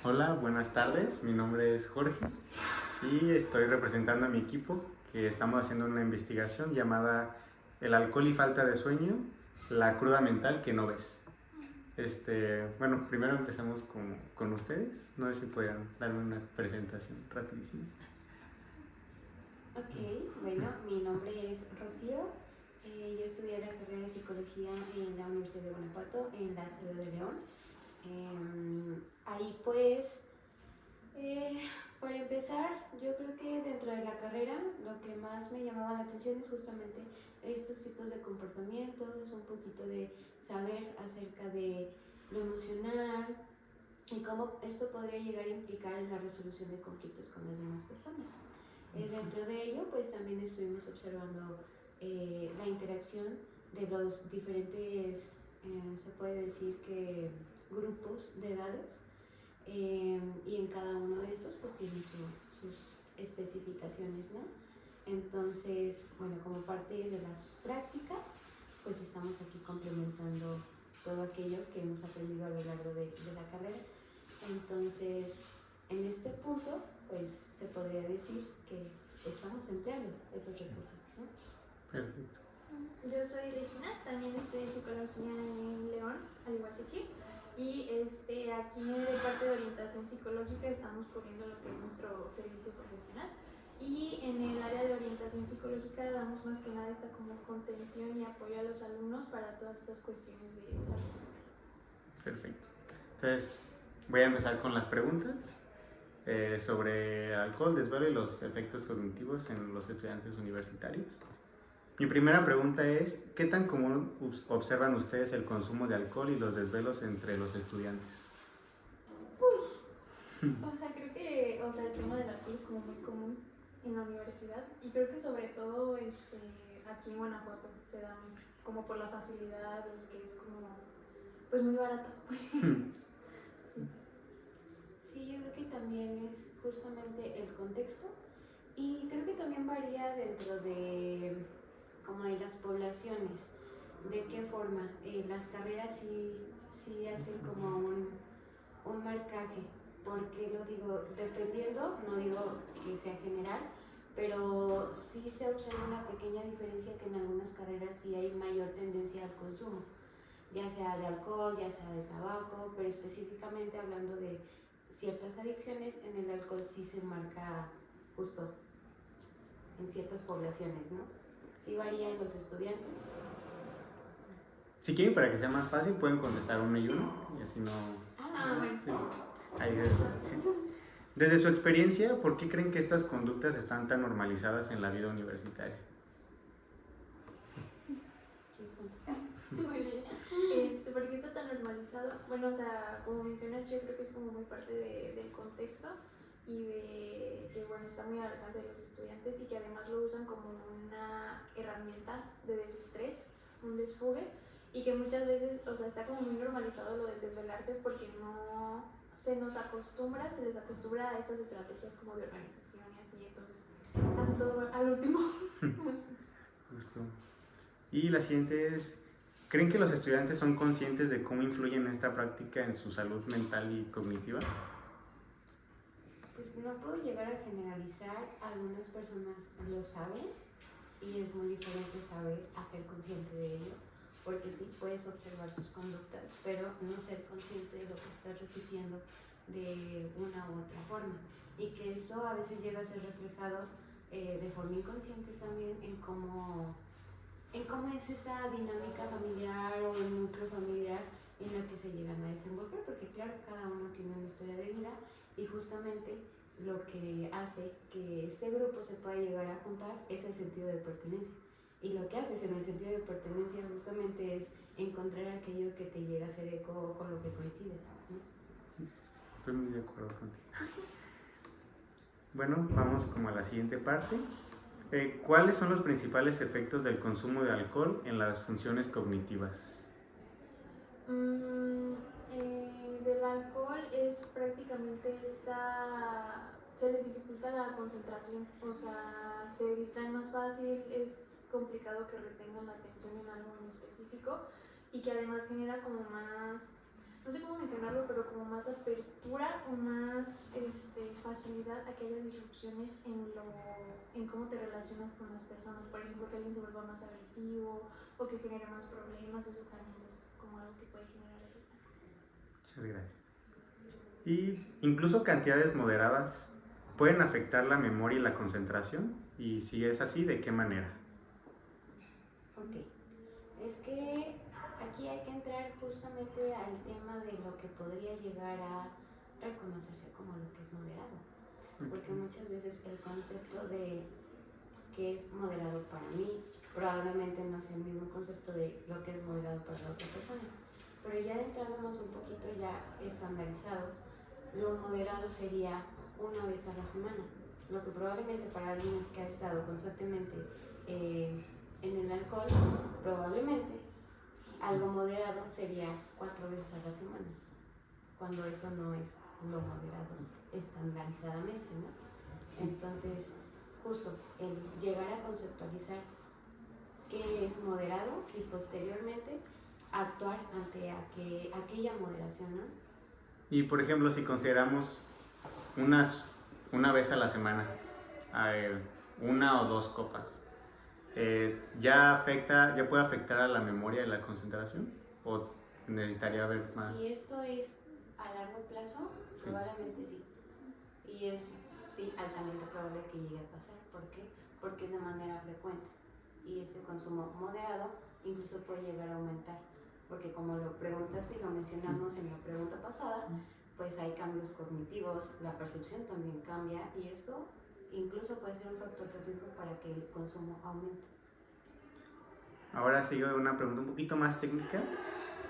Hola, buenas tardes. Mi nombre es Jorge y estoy representando a mi equipo que estamos haciendo una investigación llamada El alcohol y falta de sueño, la cruda mental que no ves. Bueno, primero empezamos con ustedes. No sé si pudieran darme una presentación rapidísima. Ok, bueno, mi nombre es Rocío. Yo estudié la carrera de psicología en la Universidad de Guanajuato, en la ciudad de León. Ahí pues, eh, para empezar, yo creo que dentro de la carrera lo que más me llamaba la atención es justamente estos tipos de comportamientos, un poquito de saber acerca de lo emocional y cómo esto podría llegar a implicar en la resolución de conflictos con las demás personas. Dentro de ello, pues también estuvimos observando la interacción de los diferentes, se puede decir que grupos de edades, y en cada uno de estos pues tiene sus especificaciones, ¿no? Entonces, bueno, como parte de las prácticas, pues estamos aquí complementando todo aquello que hemos aprendido a lo largo de la carrera. Entonces, en este punto, pues se podría decir que estamos empleando esos recursos, ¿no? Perfecto. Yo soy Regina, también estudié psicología en León, al igual que Chip. Y aquí de parte de orientación psicológica estamos cubriendo lo que es nuestro servicio profesional. Y en el área de orientación psicológica damos más que nada esta como contención y apoyo a los alumnos para todas estas cuestiones de salud mental. Perfecto. Entonces, voy a empezar con las preguntas sobre alcohol, desvelo y los efectos cognitivos en los estudiantes universitarios. Mi primera pregunta es, ¿qué tan común observan ustedes el consumo de alcohol y los desvelos entre los estudiantes? O sea, creo que el tema del alcohol es como muy común en la universidad y creo que sobre todo aquí en Guanajuato se da mucho, como por la facilidad y que es como pues muy barato. Sí. Sí, yo creo que también es justamente el contexto y creo que también varía dentro de como de las poblaciones, de qué forma. Las carreras sí hacen como un marcaje. ¿Por qué lo digo? Dependiendo, no digo que sea general, pero sí se observa una pequeña diferencia que en algunas carreras sí hay mayor tendencia al consumo, ya sea de alcohol, ya sea de tabaco, pero específicamente hablando de ciertas adicciones, en el alcohol sí se marca justo en ciertas poblaciones, ¿no? Sí varía en los estudiantes. Si quieren, para que sea más fácil, pueden contestar uno y uno, y así no... Bueno. Sí. Ahí desde su experiencia, ¿por qué creen que estas conductas están tan normalizadas en la vida universitaria? ¿Por qué está tan normalizado? Bueno, o sea, como mencionas, yo creo que es como muy parte del contexto y de que, bueno, está muy al alcance de los estudiantes y que además lo usan como una herramienta de desestrés, un desfogue, y que muchas veces, o sea, está como muy normalizado lo del desvelarse porque no se les acostumbra a estas estrategias como de organización y así, entonces hacen todo al último. Justo. Y la siguiente es, ¿creen que los estudiantes son conscientes de cómo influyen esta práctica en su salud mental y cognitiva? Pues no puedo llegar a generalizar, algunas personas lo saben y es muy diferente saber a ser consciente de ello, porque sí puedes observar tus conductas, pero no ser consciente de lo que estás repitiendo de una u otra forma. Y que esto a veces llega a ser reflejado de forma inconsciente también en cómo es esta dinámica familiar o el núcleo familiar en la que se llegan a desenvolver, porque claro, cada uno tiene una historia de vida y justamente lo que hace que este grupo se pueda llegar a juntar es el sentido de pertenencia. Y lo que haces en el sentido de pertenencia justamente es encontrar aquello que te llega a hacer eco con lo que coincides, ¿no? Sí, estoy muy de acuerdo contigo. Bueno, vamos como a la siguiente parte. ¿Cuáles son los principales efectos del consumo de alcohol en las funciones cognitivas? Del alcohol es prácticamente se les dificulta la concentración, o sea, se distraen más fácil, es complicado que retengan la atención en algo en específico y que además genera como más, no sé cómo mencionarlo, pero como más apertura segura o más facilidad a que haya disrupciones en cómo te relacionas con las personas. Por ejemplo, que alguien se vuelva más agresivo o que genere más problemas, eso también es como algo que puede generar el alcohol. Muchas gracias. Y incluso cantidades moderadas pueden afectar la memoria y la concentración, y si es así, ¿de qué manera? Ok, es que aquí hay que entrar justamente al tema de lo que podría llegar a reconocerse como lo que es moderado, porque muchas veces el concepto de que es moderado para mí probablemente no sea el mismo concepto de lo que es moderado para la otra persona, pero ya adentrándonos un poquito ya estandarizado, lo moderado sería una vez a la semana, lo que probablemente para alguien que ha estado constantemente en el alcohol, probablemente algo moderado sería 4 veces a la semana, cuando eso no es lo moderado estandarizadamente, ¿no? Entonces, justo el llegar a conceptualizar qué es moderado y posteriormente actuar ante aquella moderación, ¿no? Y por ejemplo, si consideramos una vez a la semana, eh, 1 o 2 copas, ¿ya puede afectar a la memoria y la concentración? ¿O necesitaría haber más? Si esto es a largo plazo, Sí. probablemente sí. Y es, sí, altamente probable que llegue a pasar. ¿Por qué? Porque es de manera frecuente. Y este consumo moderado incluso puede llegar a aumentar. Porque como lo preguntaste y lo mencionamos en la pregunta pasada, pues hay cambios cognitivos, la percepción también cambia y esto incluso puede ser un factor de riesgo para que el consumo aumente. Ahora sigo una pregunta un poquito más técnica,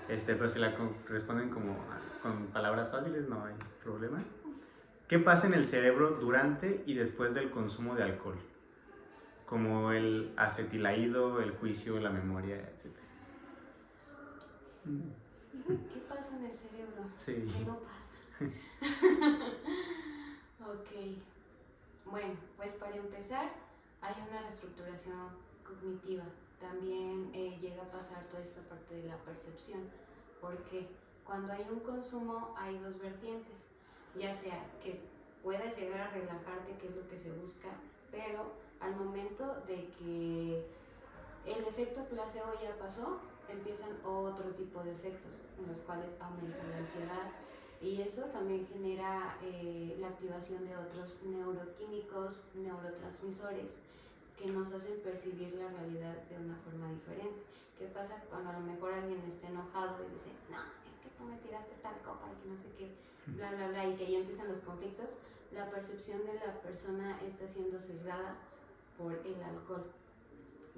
pero si la responden como con palabras fáciles no hay problema. ¿Qué pasa en el cerebro durante y después del consumo de alcohol? Como el acetilahído, el juicio, la memoria, etc. ¿Qué pasa en el cerebro? Sí. ¿Qué no pasa? Ok. Bueno, pues para empezar, hay una reestructuración cognitiva. También llega a pasar toda esta parte de la percepción, porque cuando hay un consumo hay dos vertientes, ya sea que puedas llegar a relajarte, que es lo que se busca, pero al momento de que el efecto placebo ya pasó, empiezan otro tipo de efectos en los cuales aumenta la ansiedad y eso también genera la activación de otros neuroquímicos, neurotransmisores que nos hacen percibir la realidad de una forma diferente. ¿Qué pasa cuando a lo mejor alguien está enojado y dice, no, es que tú me tiraste tal copa y que no sé qué, bla, bla, bla, y que ahí empiezan los conflictos? La percepción de la persona está siendo sesgada por el alcohol,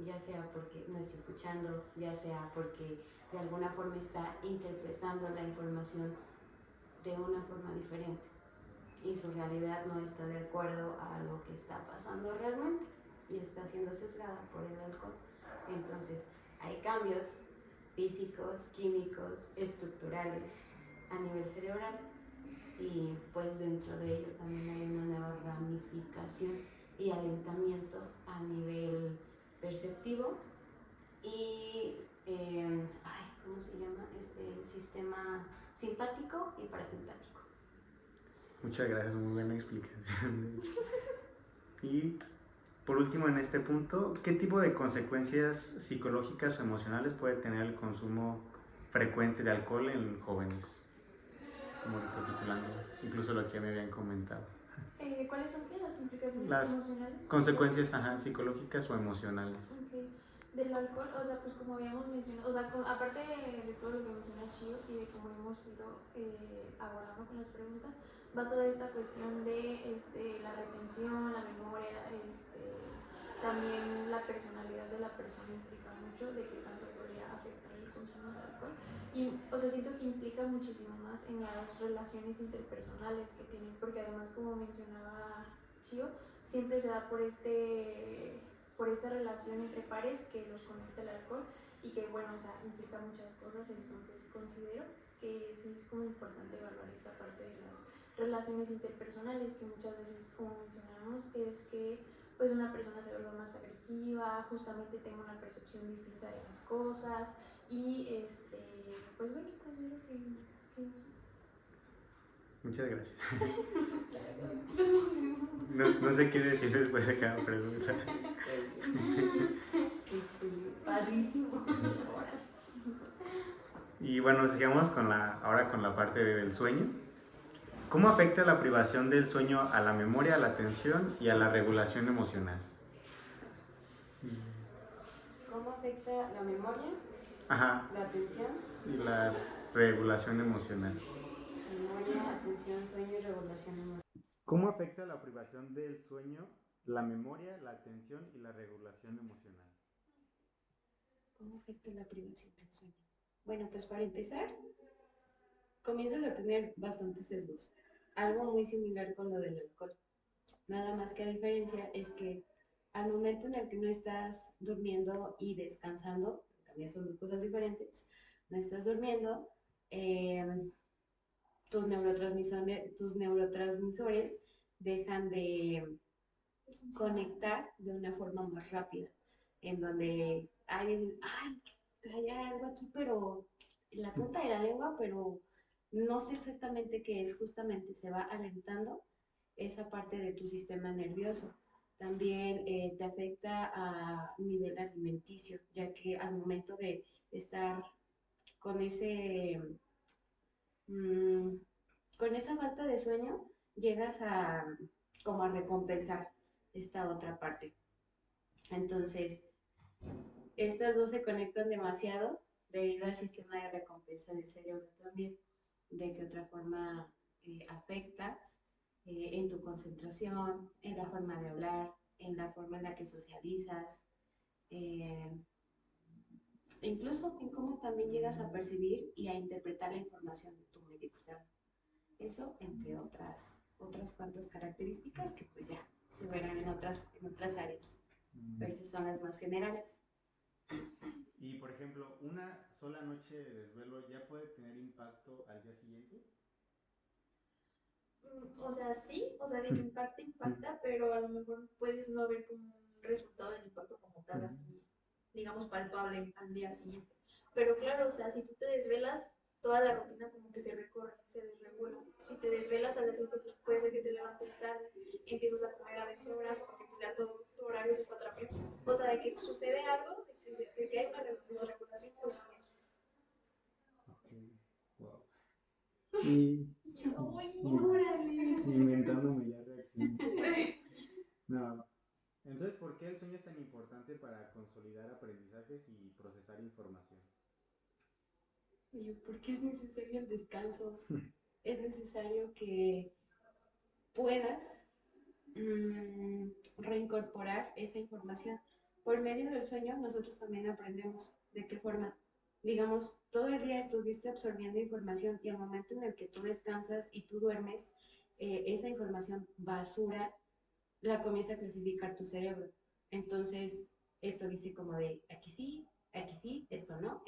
ya sea porque no está escuchando, ya sea porque de alguna forma está interpretando la información de una forma diferente y su realidad no está de acuerdo a lo que está pasando realmente y está siendo sesgada por el alcohol. Entonces hay cambios físicos, químicos, estructurales a nivel cerebral y pues dentro de ello también hay una nueva ramificación y alentamiento a nivel perceptivo y ¿cómo se llama? Sistema simpático y parasimpático. Muchas gracias, muy buena explicación. Y por último, en este punto, ¿qué tipo de consecuencias psicológicas o emocionales puede tener el consumo frecuente de alcohol en jóvenes? Como recapitulando, incluso lo que me habían comentado. ¿Cuáles son las implicaciones Las emocionales? consecuencias psicológicas o emocionales. Okay. Del alcohol, o sea, pues como habíamos mencionado, o sea, aparte de todo lo que menciona Chio y de cómo hemos ido abordando con las preguntas, va toda esta cuestión de la retención, la memoria, también la personalidad de la persona implica mucho de qué tanto podría afectar el consumo de alcohol. Y, o sea, siento que implica muchísimo más en las relaciones interpersonales que tienen, porque además, como mencionaba Chio, siempre se da por esta relación entre pares que los conecta el alcohol y que, bueno, o sea, implica muchas cosas. Entonces considero que sí es como importante evaluar esta parte de las relaciones interpersonales, que muchas veces, como mencionamos, es que pues una persona se vuelva más agresiva, justamente tenga una percepción distinta de las cosas y pues bueno, considero que Muchas gracias. No sé qué decir después de cada pregunta. Padrísimo. Y bueno, sigamos ahora con la parte del sueño. ¿Cómo afecta la privación del sueño a la memoria, a la atención y a la regulación emocional? ¿Cómo afecta la memoria, Ajá, la atención? y la regulación emocional. Memoria, atención, sueño y regulación emocional. ¿Cómo afecta la privación del sueño, la memoria, la atención y la regulación emocional? ¿Cómo afecta la privación del sueño? Bueno, pues para empezar, comienzas a tener bastantes sesgos. Algo muy similar con lo del alcohol. Nada más que a diferencia es que al momento en el que no estás durmiendo y descansando, también son dos cosas diferentes, no estás durmiendo, tus neurotransmisores dejan de conectar de una forma más rápida, en donde dices, ay, hay algo aquí, pero en la punta de la lengua, pero no sé exactamente qué es, justamente se va alentando esa parte de tu sistema nervioso. También te afecta a nivel alimenticio, ya que al momento de estar con mm, con esa falta de sueño, llegas a como a recompensar esta otra parte. Entonces, estas dos se conectan demasiado debido al sistema de recompensa del cerebro también. De qué otra forma afecta en tu concentración, en la forma de hablar, en la forma en la que socializas, eh, incluso en cómo también llegas a percibir y a interpretar la información de tu medio externo. Eso, entre otras cuantas características que pues ya se verán en otras áreas, pero esas son las más generales. Y por ejemplo, ¿una sola noche de desvelo ya puede tener impacto al día siguiente? O sea, sí, o sea, de que impacta, pero a lo mejor puedes no ver como un resultado del impacto como tal, así, digamos, palpable al día siguiente. Pero claro, o sea, si tú te desvelas, toda la rutina como que se recorre, se desregula. Si te desvelas a las 7, pues puede ser que te levantes tarde, empiezas a comer a deshoras, porque pues ya todo tu horario se fue a atrapar. O sea, de que sucede algo, de que hay una desregulación, pues sí. Ok, wow. Y inventándome ya reacciones. No. Entonces, ¿por qué el sueño es tan importante para consolidar aprendizajes y procesar información? ¿Por qué es necesario el descanso? Es necesario que puedas reincorporar esa información. Por medio del sueño nosotros también aprendemos de qué forma. Digamos, todo el día estuviste absorbiendo información y al momento en el que tú descansas y tú duermes, esa información basura la comienza a clasificar tu cerebro. Entonces, esto dice como de aquí sí, esto no,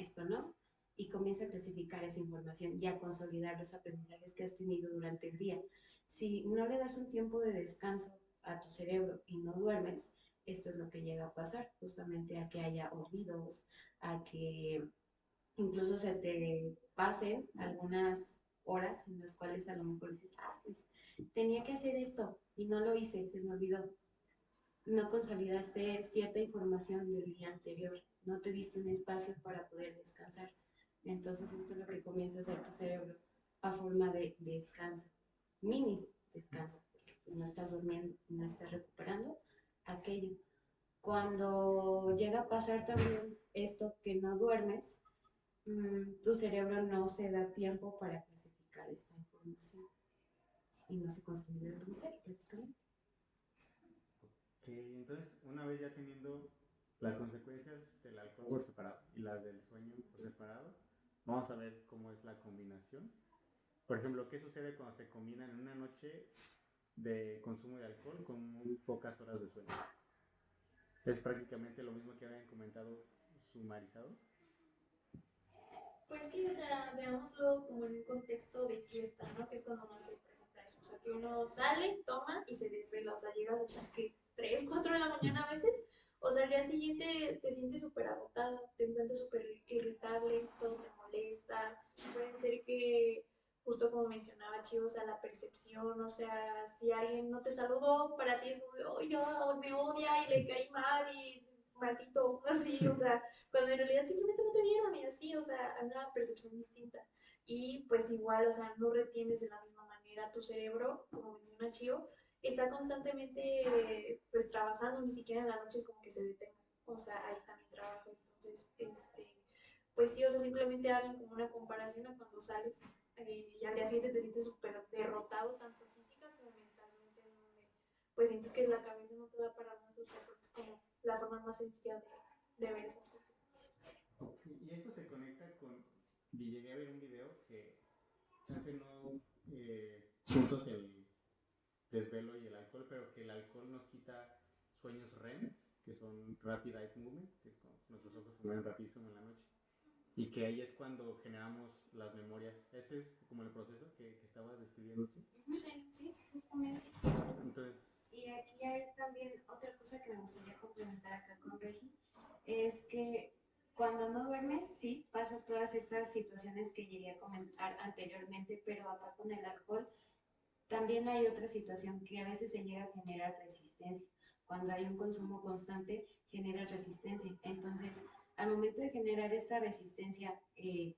y comienza a clasificar esa información y a consolidar los aprendizajes que has tenido durante el día. Si no le das un tiempo de descanso a tu cerebro y no duermes, esto es lo que llega a pasar, justamente a que haya olvidos, a que incluso se te pasen algunas horas en las cuales a lo mejor dices, pues tenía que hacer esto y no lo hice, se me olvidó. No consolidaste cierta información del día anterior, no te diste un espacio para poder descansar. Entonces esto es lo que comienza a hacer tu cerebro a forma de descanso, mini descanso, porque pues no estás durmiendo, no estás recuperando aquello. Cuando llega a pasar también esto que no duermes, tu cerebro no se da tiempo para clasificar esta información y no se consolida el ser prácticamente. Ok, entonces, una vez ya teniendo las consecuencias del alcohol por separado y las del sueño por separado, vamos a ver cómo es la combinación. Por ejemplo, ¿qué sucede cuando se combinan en una noche de consumo de alcohol con muy pocas horas de sueño? Es prácticamente lo mismo que habían comentado sumarizado. Pues sí, o sea, veámoslo como en un contexto de fiesta, ¿no? Que es cuando más se presenta eso. O sea, que uno sale, toma y se desvela. O sea, llegas hasta que 3, 4 de la mañana a veces. O sea, al día siguiente te sientes súper agotada, te encuentras súper irritable, todo te molesta. Puede ser que justo como mencionaba Chivo, o sea, la percepción, o sea, si alguien no te saludó, para ti es como de, oh, yo me odia y le caí mal y maldito, así, o sea, cuando en realidad simplemente no te vieron y así, o sea, hay una percepción distinta. Y pues igual, o sea, no retienes de la misma manera tu cerebro, como menciona Chio, está constantemente pues trabajando, ni siquiera en la noche es como que se detenga, o sea, ahí también trabaja, entonces, pues sí, o sea, simplemente hagan como una comparación a cuando sales y al día siguiente te sientes súper derrotado, tanto física como mentalmente, donde pues sientes que la cabeza no te da para más, o sea, porque es como la forma más sencilla de ver esas consecuencias. Okay. Y esto se conecta con, llegué a ver un video que chance no juntos el desvelo y el alcohol, pero que el alcohol nos quita sueños REM, que son Rapid Eye Movement, que es cuando nuestros ojos se mueven rapidísimo en la noche. Y que ahí es cuando generamos las memorias. Ese es como el proceso que estabas describiendo. ¿Sí? Sí, justamente. Entonces... Y aquí hay también otra cosa que me gustaría complementar acá con Regi, es que cuando no duermes, sí, pasan todas estas situaciones que llegué a comentar anteriormente, pero acá con el alcohol también hay otra situación que a veces se llega a generar resistencia. Cuando hay un consumo constante, genera resistencia. Entonces, al momento de generar esta resistencia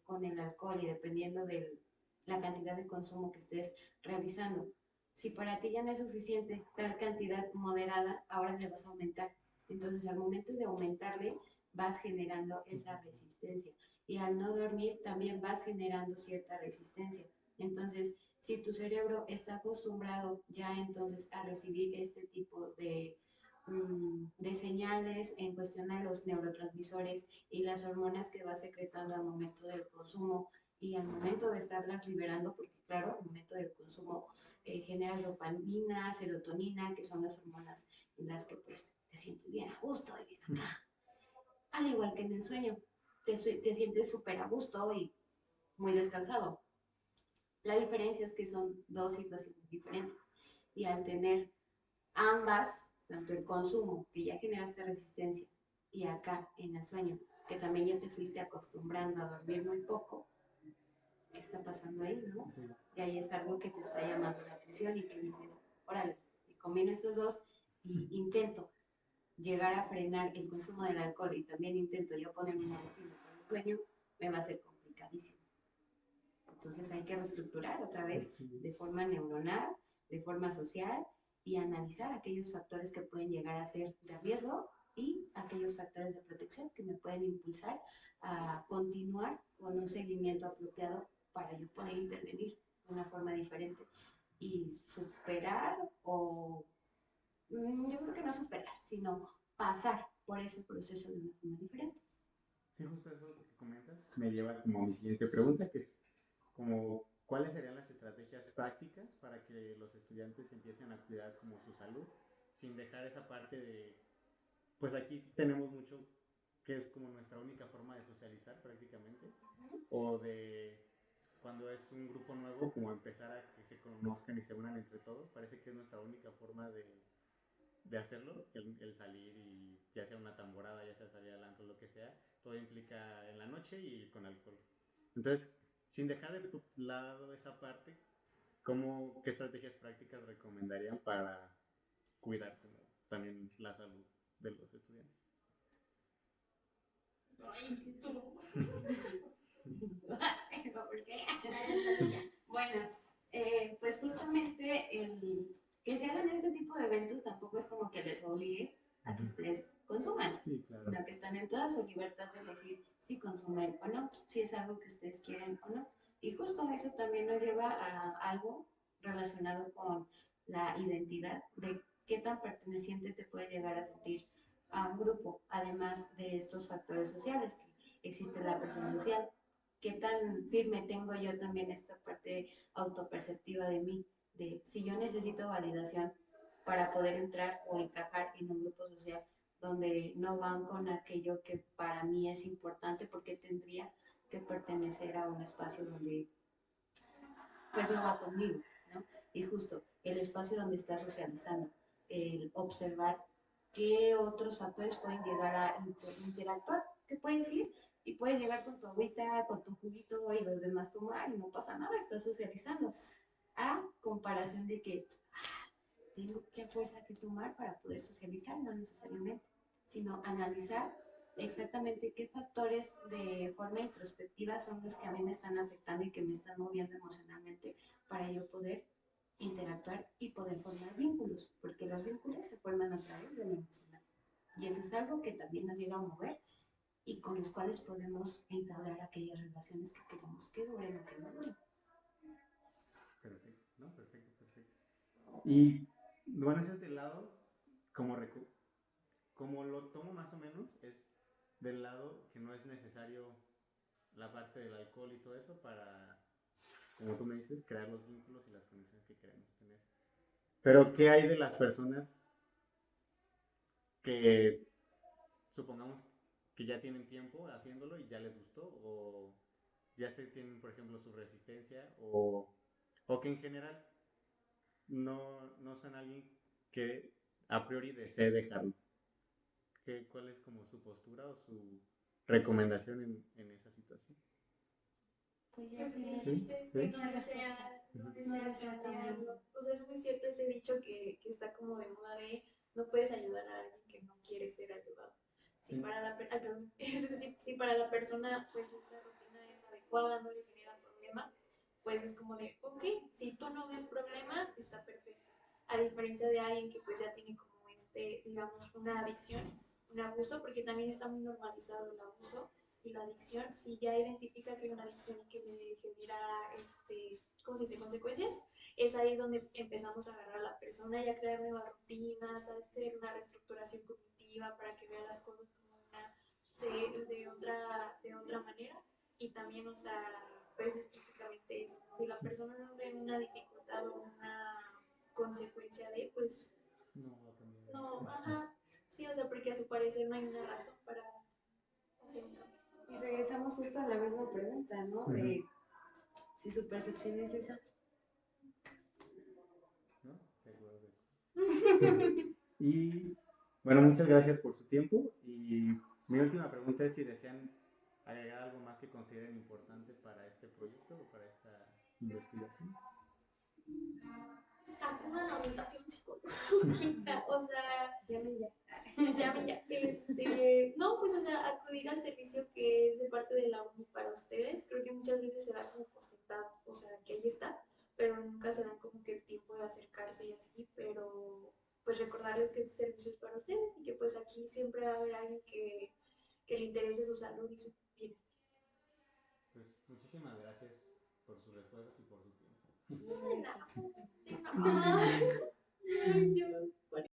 con el alcohol y dependiendo de la cantidad de consumo que estés realizando, si para ti ya no es suficiente tal cantidad moderada, ahora le vas a aumentar. Entonces, al momento de aumentarle, vas generando esa resistencia. Y al no dormir, también vas generando cierta resistencia. Entonces, si tu cerebro está acostumbrado ya entonces a recibir este tipo de señales en cuestión de los neurotransmisores y las hormonas que va secretando al momento del consumo y al momento de estarlas liberando, porque claro, al momento del consumo generas dopamina, serotonina, que son las hormonas en las que pues te sientes bien a gusto y bien acá. Al igual que en el sueño, te sientes súper a gusto y muy descansado. La diferencia es que son dos situaciones diferentes y al tener ambas, tanto el consumo, que ya generaste resistencia, y acá en el sueño, que también ya te fuiste acostumbrando a dormir muy poco, ¿qué está pasando ahí, no? Sí. Y ahí es algo que te está llamando la atención y que dices, órale, y combino estos dos y intento llegar a frenar el consumo del alcohol y también intento yo ponerme una rutina con el sueño, me va a ser complicadísimo. Entonces hay que reestructurar otra vez de forma neuronal, de forma social y analizar aquellos factores que pueden llegar a ser de riesgo y aquellos factores de protección que me pueden impulsar a continuar con un seguimiento apropiado para yo poder intervenir de una forma diferente y superar o yo creo que no superar, sino pasar por ese proceso de una forma diferente. Sí, justo eso que comentas me lleva como a mi siguiente pregunta, que es como cuáles serían las estrategias prácticas para que los estudiantes empiecen a cuidar como su salud sin dejar esa parte de, pues aquí tenemos mucho que es como nuestra única forma de socializar prácticamente, o de cuando es un grupo nuevo, como empezar a que se conozcan y se unan entre todos, parece que es nuestra única forma de hacerlo, el salir y ya sea una tamborada, ya sea salir al antro, lo que sea, todo implica en la noche y con alcohol. Entonces, sin dejar de tu lado esa parte, ¿qué estrategias prácticas recomendarían para cuidar también la salud de los estudiantes? Ay, tú. ¿Por qué? Bueno, pues justamente el que se hagan este tipo de eventos tampoco es como que les obligue a que ustedes consuman, sí, claro, sino que están en toda su libertad de elegir si consumen o no, si es algo que ustedes quieren o no. Y justo eso también nos lleva a algo relacionado con la identidad, de qué tan perteneciente te puede llegar a sentir a un grupo, además de estos factores sociales, que existe la presión social, qué tan firme tengo yo también esta parte autoperceptiva de mí, de si yo necesito validación para poder entrar o encajar en un grupo social donde no van con aquello que para mí es importante, porque tendría que pertenecer a un espacio donde pues no va conmigo, ¿no? Y justo el espacio donde está socializando, el observar qué otros factores pueden llegar a interactuar, ¿qué puede decir? Y puedes llegar con tu agüita, con tu juguito y los demás tomar y no pasa nada, estás socializando. A comparación de que tengo que fuerza que tomar para poder socializar, no necesariamente, sino analizar exactamente qué factores de forma introspectiva son los que a mí me están afectando y que me están moviendo emocionalmente para yo poder interactuar y poder formar vínculos, porque los vínculos se forman a través de lo emocional. Y eso es algo que también nos llega a mover y con los cuales podemos entablar aquellas relaciones que queremos que duren o que no duren. Perfecto, ¿no? Perfecto, perfecto. Y bueno, ese es del lado, como, como lo tomo más o menos, es del lado que no es necesario la parte del alcohol y todo eso para, como tú me dices, crear los vínculos y las conexiones que queremos tener. Pero, ¿qué hay de las personas que supongamos que ya tienen tiempo haciéndolo y ya les gustó? O ya se tienen, por ejemplo, su resistencia o que en general no son alguien que a priori desee dejarlo. ¿Cuál es como su postura o su recomendación en esa situación? Pues ya Pues tienes sí, que una no respuesta. desea cambiarlo. O sea, es muy cierto ese dicho que está como de moda de no puedes ayudar a alguien que no quiere ser ayudado. Si para si para la persona pues esa rutina es adecuada, no le genera problema, pues es como de, ok, si tú no ves problema, está perfecto. A diferencia de alguien que pues ya tiene como digamos, una adicción, un abuso, porque también está muy normalizado el abuso y la adicción, si ya identifica que hay una adicción y que le genera, ¿cómo se dice?, consecuencias, es ahí donde empezamos a agarrar a la persona y a crear nuevas rutinas, a hacer una reestructuración cognitiva para que vea las cosas como de otra manera. Y también, o sea, pues es prácticamente eso. Si la persona no ve una dificultad o una consecuencia de, pues, No va a cambiar. no, ajá, sí, o sea, porque a su parecer no hay una razón para hacer un cambio. Y regresamos justo a la misma pregunta, ¿no? De si su percepción es esa. ¿No? De acuerdo. Y bueno, muchas gracias por su tiempo. Y mi última pregunta es si desean agregar algo más que consideren importante para este proyecto o para esta investigación. Acudan a orientación psicológica, o sea, Llamen ya. sí, llamen ya. No, pues, o sea, acudir al servicio que es de parte de la UNI para ustedes, creo que muchas veces se da como por sentado, o sea, que ahí está, pero nunca se dan como que el tiempo de acercarse y así, pero pues recordarles que este servicio es para ustedes y que pues aquí siempre va a haber alguien que le interese su salud y su bienestar. Pues muchísimas gracias por sus respuestas y por su tiempo. De nada, de nada.